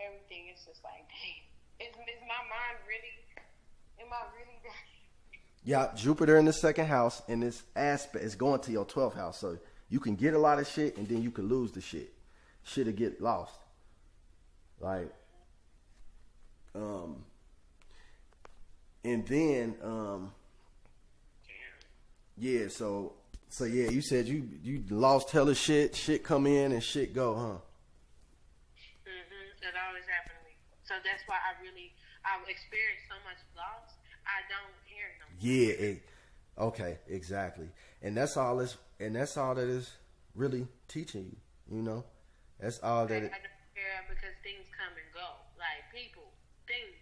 everything. It's just like, dang, is my mind really? Am I really that? Yeah, Jupiter in the second house, and this aspect is going to your 12th house. So you can get a lot of shit, and then you can lose the shit. Shit'll get lost. Like, and then, yeah, so yeah, you said you lost hella shit come in and shit go, huh? That always happened to me. So that's why I've experienced so much loss. I don't hear no more. Yeah, okay, exactly. And that's all that is really teaching you, you know? That's all that I don't care because things come and go. Like people, things.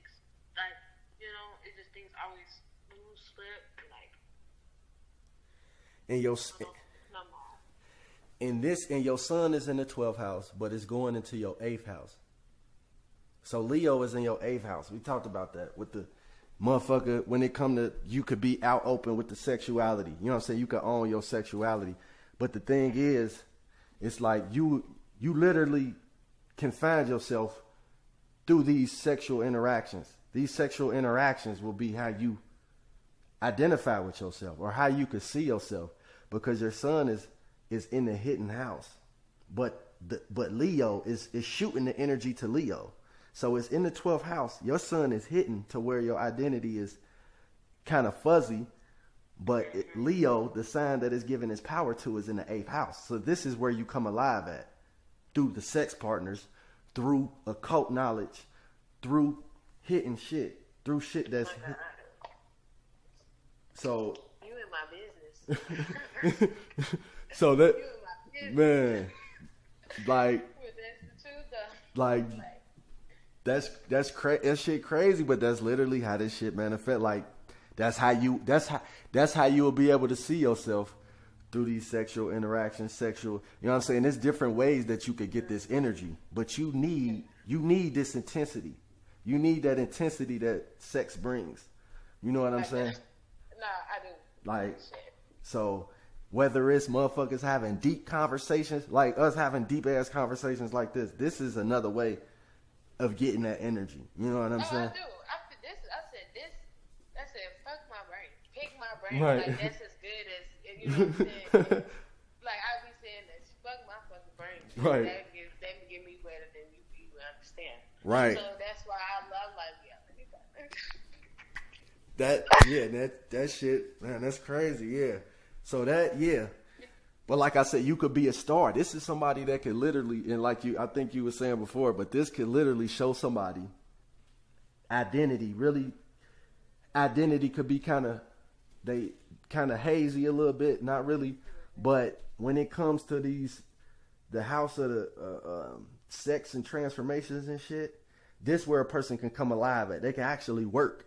Like, you know, it's just things always lose, slip, like. And your sun is in the 12th house, but it's going into your 8th house. So Leo is in your 8th house. We talked about that with the motherfucker. When it come to, you could be out open with the sexuality. You know what I'm saying? You could own your sexuality. But the thing is, it's like you literally can find yourself through these sexual interactions. These sexual interactions will be how you identify with yourself or how you could see yourself, because your sun is in the hidden house. But Leo is shooting the energy to Leo. So it's in the 12th house. Your sun is hidden to where your identity is kind of fuzzy. But Leo, the sign that is given its power to, is in the 8th house. So this is where you come alive at. Through the sex partners, through occult knowledge, through hitting shit, through shit that's... So... You in my business. So that... Man. Like... That's that shit crazy, but that's literally how this shit manifest. Like, that's how you will be able to see yourself through these sexual interactions, you know what I'm saying? There's different ways that you could get this energy, but you need this intensity. You need that intensity that sex brings. You know what I'm saying? Nah, I do. Like, so whether it's motherfuckers having deep conversations, like us having deep ass conversations like this is another way of getting that energy. You know what I'm saying? I do. I said, fuck my brain. Pick my brain. Right. Like, that's as good as, you know what I'm saying? Like, I be saying that, fuck my fucking brain. Right. That can get me better than you understand. Right. So that's why I love like, that shit, man, that's crazy, yeah. So but like I said, you could be a star. This is somebody that could literally, and like I think you were saying before, but this could literally show somebody identity. Really, identity could be kind of hazy a little bit, not really. But when it comes to the house of the sex and transformations and shit, this where a person can come alive at. They can actually work.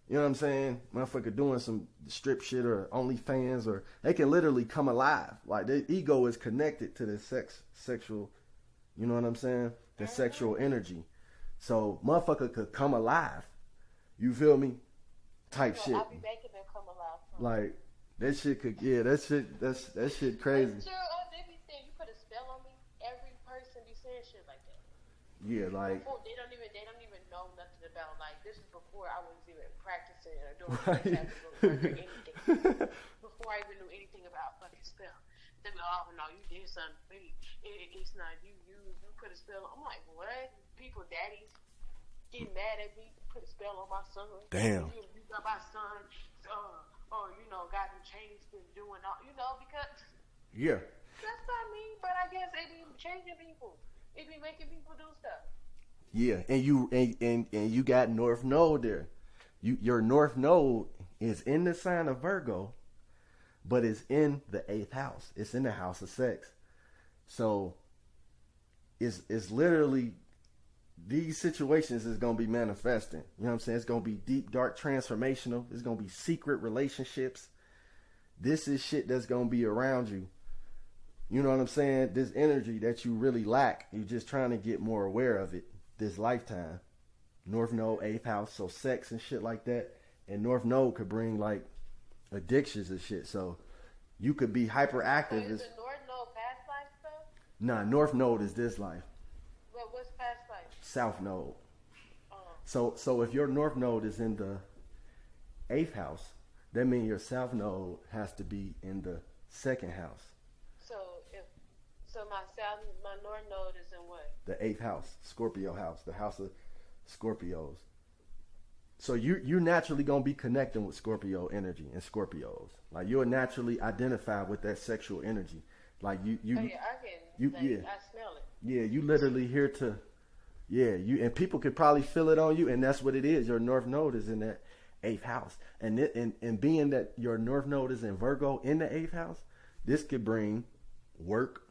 You know what I'm saying? Motherfucker doing some strip shit or OnlyFans, or they can literally come alive. Like, their ego is connected to the sexual, you know what I'm saying? The sexual energy. So motherfucker could come alive. You feel me? Type shit. I'll be making them come alive. Like, that shit could, that shit crazy. That's true. They be saying you put a spell on me. Every person be saying shit like that. Yeah, like. Before, they don't even know nothing about, like, this is before I was even practicing or doing Right. or anything. Before I even knew anything about fucking spell. They be like, oh no, you did something. It's not you put a spell on. I'm like, what? People, daddies getting mad at me, put a spell on my son. Damn. You got my son, or got him changed and doing all, because Yeah. that's not me. But I guess it be changing people. It be making people do stuff. Yeah, and you got North Node there. Your North Node is in the sign of Virgo, but it's in the 8th house. It's in the house of sex. So it's literally, these situations is gonna be manifesting. You know what I'm saying? It's gonna be deep, dark, transformational. It's gonna be secret relationships. This is shit that's gonna be around you. You know what I'm saying? This energy that you really lack, you're just trying to get more aware of it this lifetime. North Node, 8th house, so sex and shit like that. And North Node could bring like addictions and shit. So you could be hyperactive. So is the North Node past life stuff? Nah, North Node is this life. Well, what's past life? south node. Uh, So if your north node is in the 8th house, that means your south node has to be in the 2nd house. so my north node is in what? The 8th house, Scorpio house, the house of Scorpios. So you're naturally gonna be connecting with Scorpio energy and Scorpios. Like you'll naturally identify with that sexual energy. Like you Oh, yeah, I smell it. yeah, you literally here to, you and people could probably feel it on you, and that's what it is. Your north node is in that 8th house, and being that your north node is in Virgo in the 8th house, this could bring work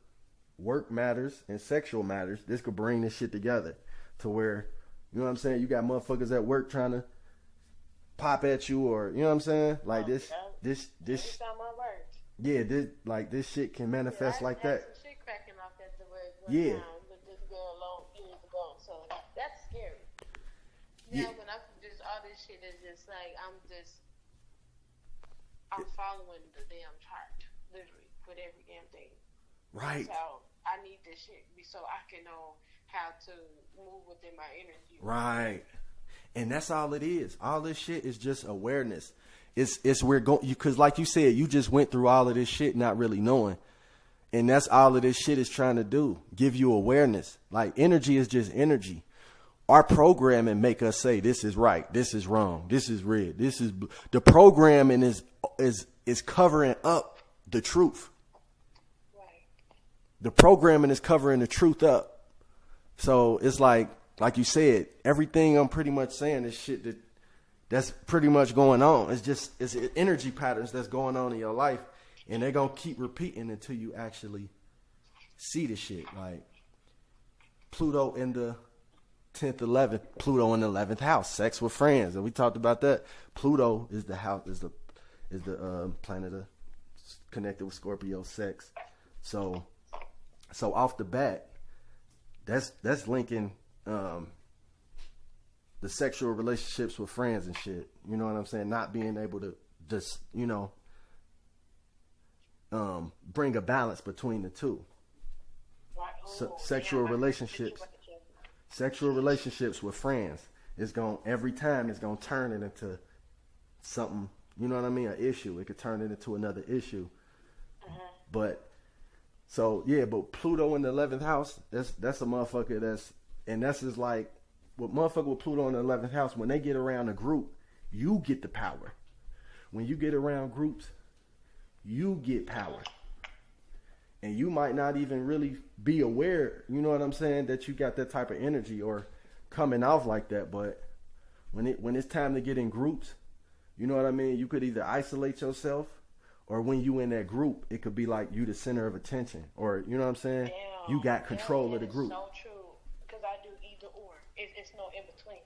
matters and sexual matters. This could bring this shit together to where, you know what I'm saying, you got motherfuckers at work trying to pop at you, or you know what I'm saying, like this time I worked. yeah, this shit can manifest like that. Some shit cracking off at the work Yeah. time with this girl long years ago, so that's scary. Yeah. Now when I just all this shit is just like I'm following the damn chart, literally, with every damn thing. Right. So I need this shit so I can know how to move within my energy. Right. And that's all it is. All this shit is just awareness. It's we're going, because like you said, you just went through all of this shit not really knowing. And that's all of this shit is trying to do. Give you awareness. Like energy is just energy. Our programming make us say this is right, this is wrong, this is red, this is the programming is covering up the truth. Right. The programming is covering the truth up. So it's like you said, everything I'm pretty much saying is shit that's pretty much going on. It's energy patterns that's going on in your life, and they're gonna keep repeating until you actually see the shit. Like Pluto in the 10th, 11th, Pluto in the 11th house, sex with friends, and we talked about that. Pluto is the house, is the planet connected with Scorpio, sex. So off the bat, that's linking the sexual relationships with friends and shit. You know what I'm saying? Not being able to just, bring a balance between the two. Right. So, sexual relationships with friends is every time it's gonna turn it into something, you know what I mean, an issue. It could turn it into another issue. But Pluto in the 11th house, that's a motherfucker that's just like, with motherfucker with Pluto in the 11th house, when they get around a group, you get the power. When you get around groups, you get power. And you might not even really be aware, you know what I'm saying, that you got that type of energy or coming off like that. But when it's time to get in groups, you know what I mean, you could either isolate yourself, or when you in that group, it could be like you the center of attention, or you know what I'm saying, you got control of the group. So true, because I do either or. It's no in between.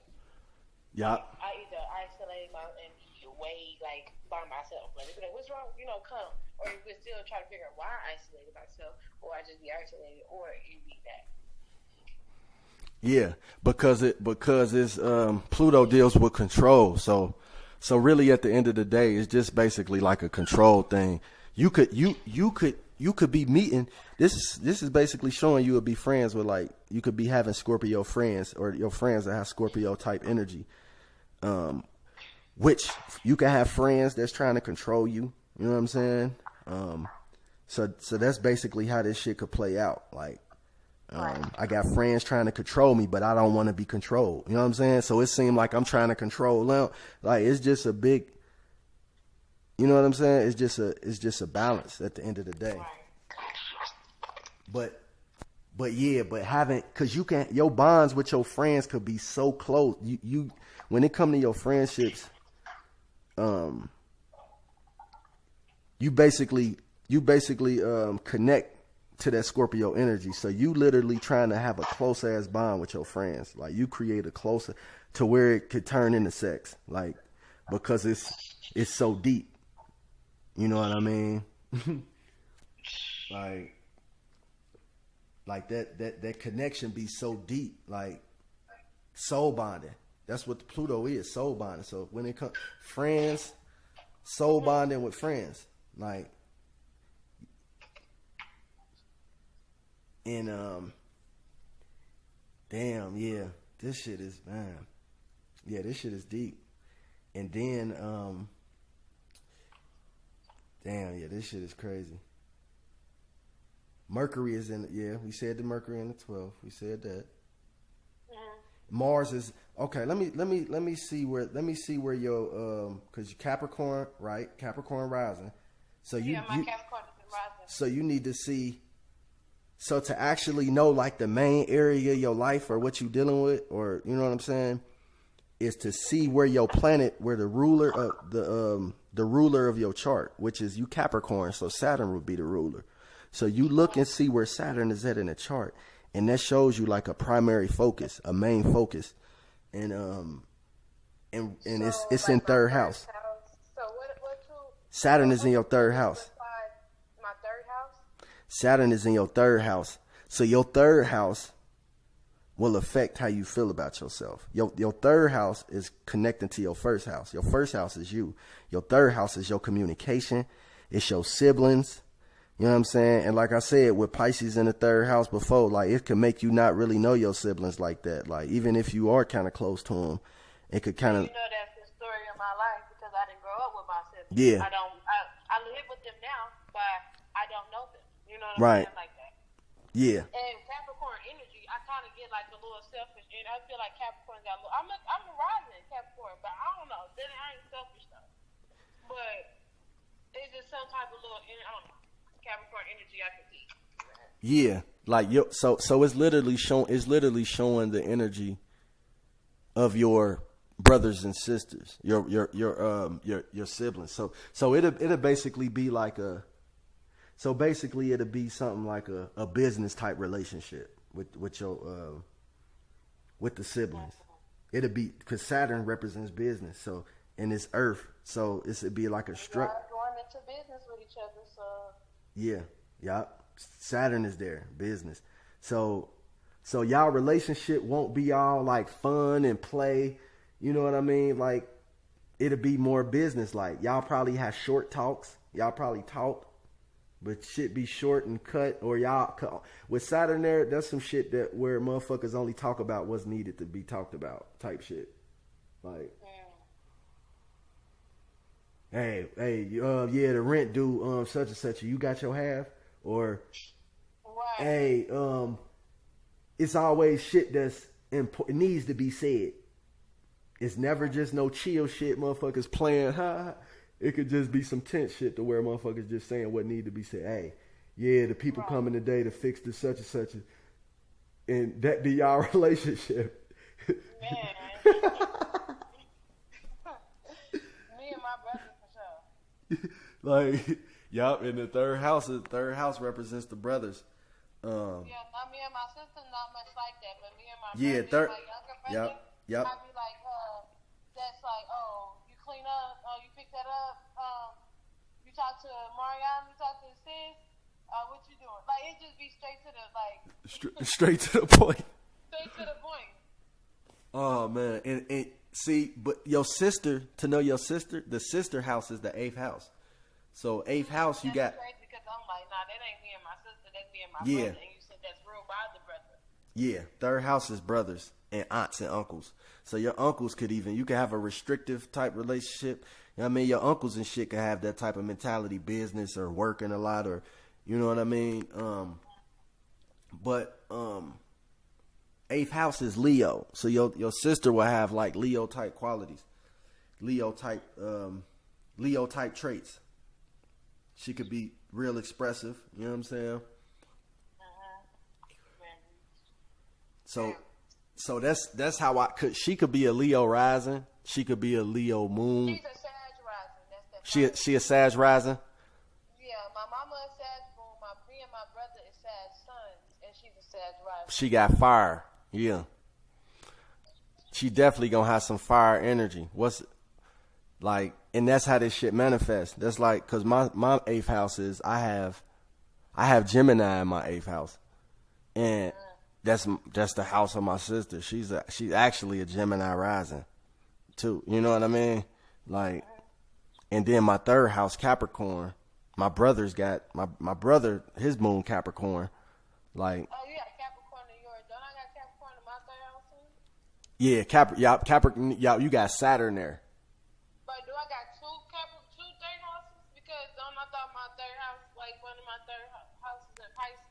Yeah. I either isolate and way like by myself, like what's wrong, come, or you could still try to figure out why I isolated myself, or I just be isolated, or you be that. Yeah, because it's Pluto deals with control, so really at the end of the day, it's just basically like a control thing. You could be meeting. This is basically showing you would be friends with, like, you could be having Scorpio friends, or your friends that have Scorpio type energy. Which you can have friends that's trying to control you. You know what I'm saying? So that's basically how this shit could play out. Like, I got friends trying to control me, but I don't want to be controlled. You know what I'm saying? So it seemed like I'm trying to control them. Like, it's just a big, you know what I'm saying? It's just a balance at the end of the day. But having, cause your bonds with your friends could be so close. You when it come to your friendships, you basically connect to that Scorpio energy. So you literally trying to have a close ass bond with your friends. Like, you create a closer to where it could turn into sex. Like, because it's so deep. You know what I mean? like that connection be so deep, like soul bonding. That's what the Pluto is, soul bonding. So when it comes friends, soul bonding with friends, like, and Damn, yeah. This shit is, man. Yeah, this shit is deep. And then, damn, yeah, this shit is crazy. Mercury is in, yeah, we said the Mercury in the 12th. We said that. Mars is okay. Let me see where your because Capricorn, right? Capricorn rising. So my Capricorn is rising. So you need to see. So to actually know like the main area of your life or what you're dealing with, or you know what I'm saying, is to see where your planet, where the ruler of the ruler of your chart, which is you Capricorn. So Saturn would be the ruler. So you look and see where Saturn is at in the chart. And that shows you like a primary focus, a main focus, and it's in third house. So what Saturn is in your third house. My third house. Saturn is in your third house, so your third house will affect how you feel about yourself. Your third house is connecting to your first house. Your first house is you. Your third house is your communication. It's your siblings. You know what I'm saying? And like I said, with Pisces in the third house before, like it could make you not really know your siblings like that. Like even if you are kind of close to them, it could kind of. You know, that's the story of my life because I didn't grow up with my siblings. Yeah. I live with them now, but I don't know them. You know what Right. I'm saying? Like that. Yeah. And Capricorn energy, I kind of get like a little selfish, and I feel like Capricorn got a little. I'm a rising Capricorn, but I don't know. Then I ain't selfish though. But it's just some type of little. I don't know. Capricorn energy I can see. Yeah, like so it's literally showing the energy of your brothers and sisters, your siblings. So it'll basically be like it'll be something like a business type relationship with your with the siblings. It'll be because Saturn represents business, so and it's Earth, so it'd be like a structure. Going into business with each other, so. Yeah. Saturn is there, business. So y'all relationship won't be all like fun and play. You know what I mean? Like it'll be more business like. Y'all probably have short talks. Y'all probably talk, but shit be short and cut. Or y'all with Saturn there, that's some shit that where motherfuckers only talk about what's needed to be talked about type shit. Like. Hey, yeah, the rent due, such and such. You got your half, or, Right. Hey, it's always shit that's important, needs to be said. It's never just no chill shit, motherfuckers playing. It could just be some tense shit to where motherfuckers just saying what need to be said. Hey, yeah, the people coming today to fix the such and such, and that be y'all relationship. Man. Me and my brother. Like, yup, and the third house represents the brothers. Yeah, not me and my sister, not much like that, but me and my brother, my younger brother, yep. I'd be like, that's like, oh, you clean up, oh, you pick that up, you talk to Marianne, you talk to the sis, what you doing? Like, it just be straight to the, like... straight to the point. Straight to the point. Oh, man, and see, but your sister, to know your sister, the sister house is the 8th house. So 8th house, you got. Crazy because I'm like, nah, that ain't me and my sister, that's me and my brother. And you said that's real by the brother. Yeah, third house is brothers and aunts and uncles. So your uncles you could have a restrictive type relationship. You know what I mean? Your uncles and shit could have that type of mentality, business or working a lot, or you know what I mean? But 8th house is Leo. So your sister will have like Leo type qualities. Leo type traits. She could be real expressive, you know what I'm saying? So that's how she could be a Leo rising. She could be a Leo moon. She's a Sag rising. She a Sag rising? Yeah, my mama is Sag moon, me and my brother is Sag sun, and she's a Sag rising. She got fire, yeah. She definitely gonna have some fire energy. Like, and that's how this shit manifests. That's like, cause my 8th house is I have Gemini in my 8th house, and that's the house of my sister. She's actually a Gemini rising, too. You know what I mean? Like, and then my 3rd house Capricorn. My brother's got my brother, his moon Capricorn. Like, oh, you got Capricorn in yours. Don't I got Capricorn in my Yeah, Capricorn. Y'all, you got Saturn there. But do I got two third houses? Because I thought my third house, like one of my third houses in Pisces.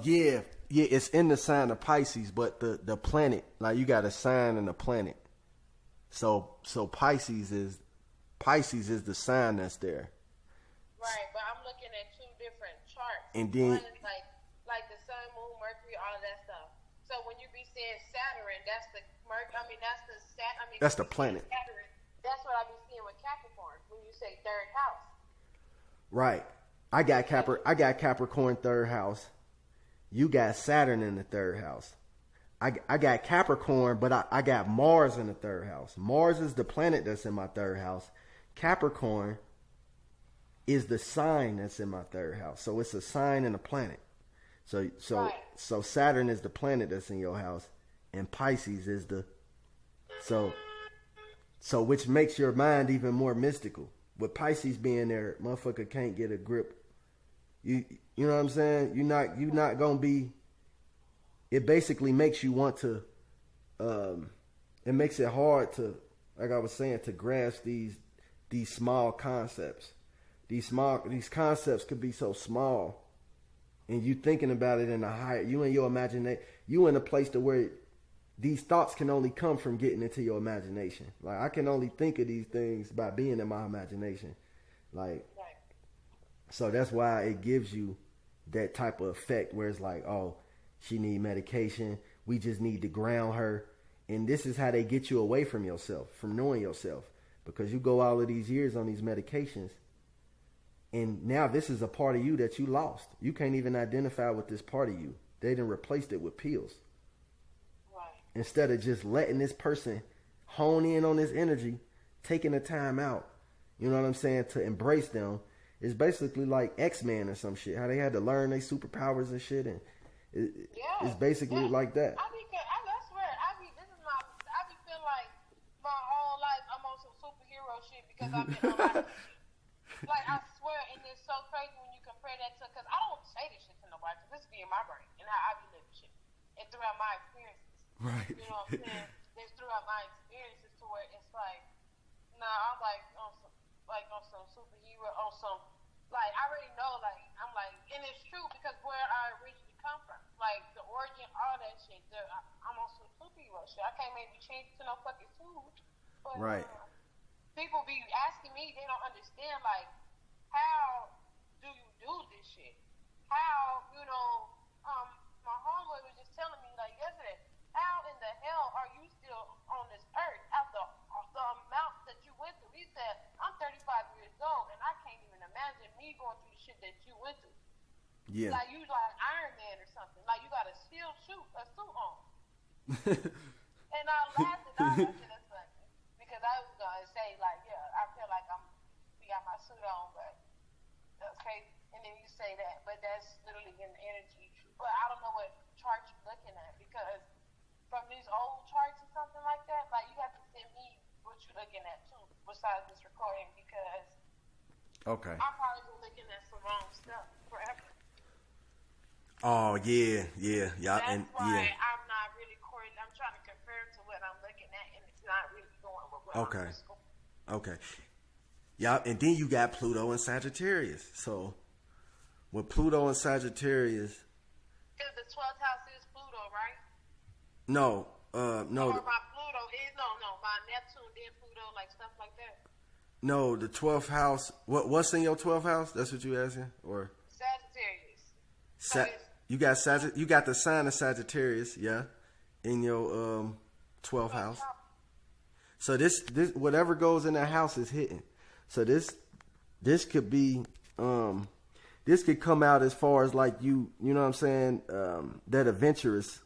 Yeah, it's in the sign of Pisces, but the planet, like you got a sign and a planet. So Pisces is the sign that's there. Right, but I'm looking at two different charts. And then, one is like the sun, moon, Mercury, all of that stuff. So when you be saying Saturn, that's the that's the planet. Saturn, that's what I be seeing with Capricorn when you say third house. Right. I got Capricorn third house. You got Saturn in the third house. I got Capricorn, but I got Mars in the third house. Mars is the planet that's in my third house. Capricorn is the sign that's in my third house. So it's a sign and a planet. So Saturn is the planet that's in your house, and Pisces is the so which makes your mind even more mystical. With Pisces being there, motherfucker can't get a grip. You know what I'm saying? You're not gonna be. It basically makes you want to. It makes it hard to, like I was saying, to grasp these small concepts. These concepts could be so small, and you thinking about it in a higher. You in your imagination. You in a place to where these thoughts can only come from getting into your imagination. Like I can only think of these things by being in my imagination. Like. So that's why it gives you that type of effect where it's like, oh, she need medication. We just need to ground her. And this is how they get you away from yourself, from knowing yourself. Because you go all of these years on these medications. And now this is a part of you that you lost. You can't even identify with this part of you. They done replaced it with pills. Right. Instead of just letting this person hone in on this energy, taking the time out, you know what I'm saying, to embrace them. It's basically like X-Men or some shit. How they had to learn their superpowers and shit, and it's basically like that. I swear, I be feeling like my whole life I'm on some superhero shit because I've been on like I swear, and it's so crazy when you compare that to, because I don't say this shit to nobody, because this be in my brain and how I be living shit, and throughout my experiences. Right. You know what I'm saying? It's throughout my experiences to where it's like, nah, I'm like on some superhero, on some, like, I already know, like, I'm like, and it's true because where I originally come from, like, the origin, all that shit, I'm on some superhero shit. I can't maybe change to no fucking food, but right. People be asking me, they don't understand, like, how do you do this shit? How, my homeboy was just telling me, like, yesterday, how in the hell are you still on this earth after the amount that you went through? He said, I'm 35 years old, and I can't even imagine me going through the shit that you went through. Yeah. Like, you like Iron Man or something. Like, you got a steel suit on. And I laughed at all that shit. That's funny. Because I was going to say, like, yeah, I feel like we got my suit on, but that's crazy. And then you say that, but that's literally an energy. But I don't know what chart you're looking at, because from these old charts or something like that, like, you have to send me what you're looking at too, besides this recording, because okay, I'm probably looking at some wrong stuff forever. Oh yeah. That's why I'm not really coordinating. I'm trying to compare to what I'm looking at, and it's not really going with what I'm going. Okay. Yeah, and then you got Pluto and Sagittarius. So with Pluto and Sagittarius, because the 12th house is Pluto, right? No. Or my Pluto is my Neptune, then Pluto, like stuff like that. No, the 12th house. What's in your 12th house? That's what you asking, or Sagittarius. You got the sign of Sagittarius, yeah, in your 12th house. So this whatever goes in that house is hitting. So this could be this could come out as far as like you know what I'm saying, that adventurous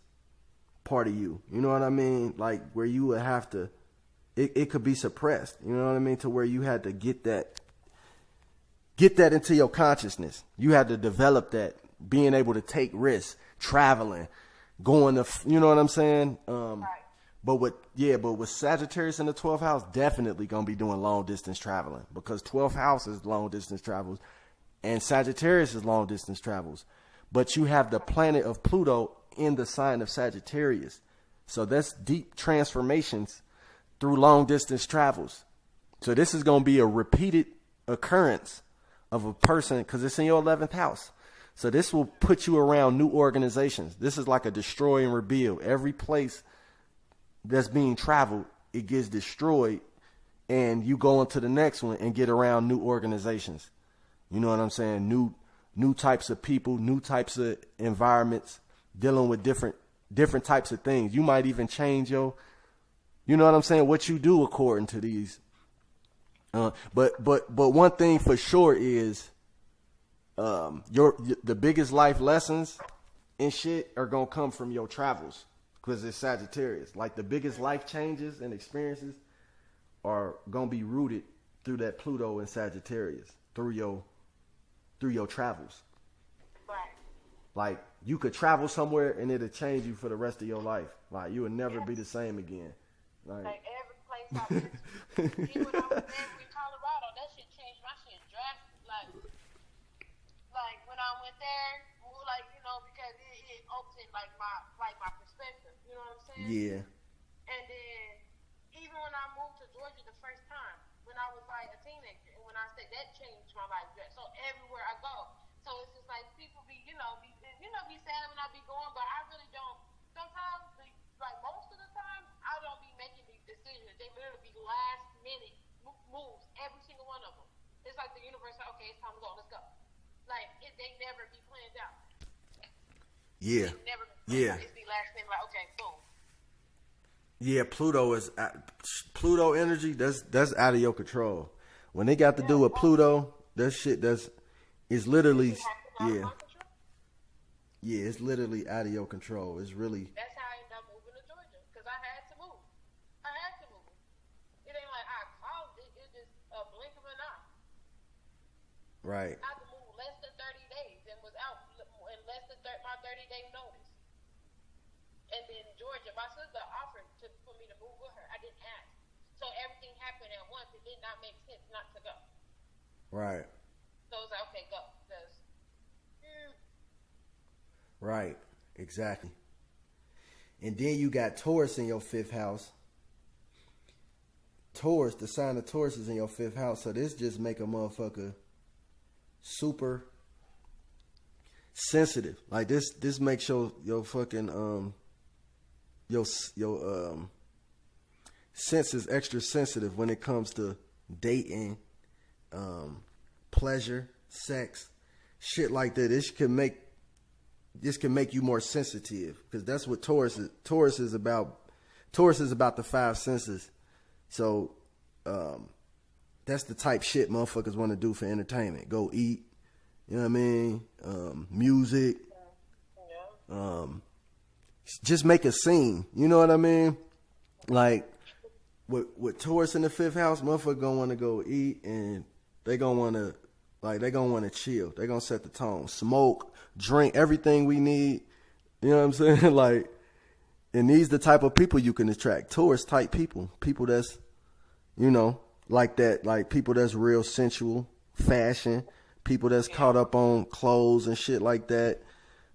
part of you. You know what I mean? Like where you would have to, it could be suppressed. You know what I mean? To where you had to get that into your consciousness. You had to develop that, being able to take risks, traveling, going to, you know what I'm saying? Right. But with Sagittarius in the 12th house, definitely gonna be doing long distance traveling, because 12th house is long distance travels, and Sagittarius is long distance travels. But you have the planet of Pluto in the sign of Sagittarius, So that's deep transformations through long distance travels. So this is going to be a repeated occurrence of a person because it's in your 11th house. So this will put you around new organizations. This is like a destroy and rebuild. Every place that's being traveled, it gets destroyed, and you go into the next one and get around new organizations. You know what I'm saying? New types of people, new types of environments, dealing with different types of things. You might even change you know what I'm saying, what you do according to these. But one thing for sure is the biggest life lessons and shit are gonna come from your travels, because it's Sagittarius. Like the biggest life changes and experiences are gonna be rooted through that Pluto and Sagittarius, through your travels. Right. Like you could travel somewhere and it'll change you for the rest of your life. Like you will never be the same again. Like every place I've been to, even when I was there in Colorado, that shit changed my shit drastically. Like when I went there, like, you know, because it opened like my perspective. You know what I'm saying? Yeah. And then even when I moved to Georgia the first time, when I was like a teenager, and when I said that changed my life, so everywhere I go, so it's just like people be sad when I be going, but I really don't. Sometimes, like most of the time, I don't be making these decisions. They literally be last minute moves, every single one of them. It's like the universe, like, okay, it's time to go, let's go. Like they never be planned out. Yeah. They never be planned out. It's the last thing, like, okay, boom. Yeah, Pluto energy. That's out of your control. When they got to do with Pluto, that shit is literally it's literally out of your control. It's really. That's how I ended up moving to Georgia, because I had to move. It ain't like I called it. It's just a blink of an eye. Right. I had to move less than 30 days and was out in less than my 30-day notice. And then Georgia, my sister offered for me to move with her. I didn't ask. So everything happened at once. It did not make sense not to go. Right. So it was like, okay, go. Right. Exactly. And then you got Taurus in your 5th house. Taurus, the sign of Taurus is in your 5th house. So this just make a motherfucker super sensitive. Like this makes your fucking your senses extra sensitive when it comes to dating, pleasure, sex, shit like that. This can make you more sensitive, because that's what Taurus is. Taurus is about the 5 senses. So that's the type shit motherfuckers want to do for entertainment. Go eat, you know what I mean? Music. Just make a scene. You know what I mean? Like with Taurus in the 5th house, motherfucker gonna want to go eat, and they gonna want to chill. They gonna set the tone, smoke, drink, everything we need. You know what I'm saying? Like, and these the type of people you can attract. Taurus type people that's, you know, like that, like people that's real sensual, fashion, people that's caught up on clothes and shit like that.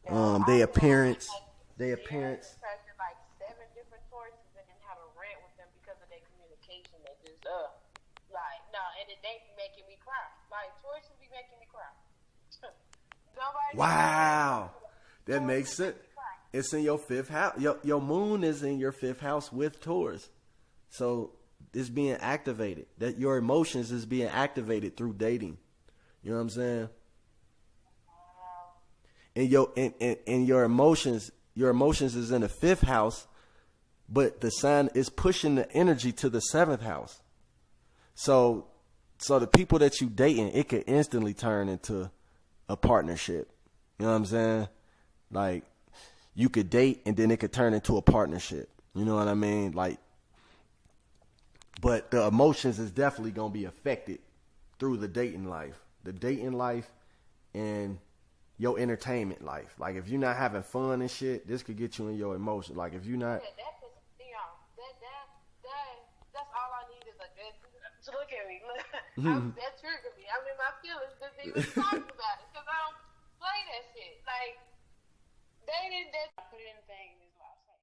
Their appearance. Like 7 different sources and then have a rant with them because of their communication. They just like and it they be making me cry. Like Taurus be making me cry. Wow, that makes sense. It's in your 5th house. Your moon is in your 5th house with Taurus, so it's being activated. That your emotions is being activated through dating. You know what I'm saying? And your emotions. Your emotions is in the 5th house, but the sign is pushing the energy to the 7th house. So the people that you dating, it could instantly turn into a partnership. You know what I'm saying? Like you could date and then it could turn into a partnership. You know what I mean? Like, but the emotions is definitely going to be affected through the dating life and your entertainment life. Like if you're not having fun and shit, this could get you in your emotions. Like if you're not, that's all I need is a good. So look at me, that triggered me. I'm in my feelings just even talking about it because I don't play that shit. Like dating, that I put in things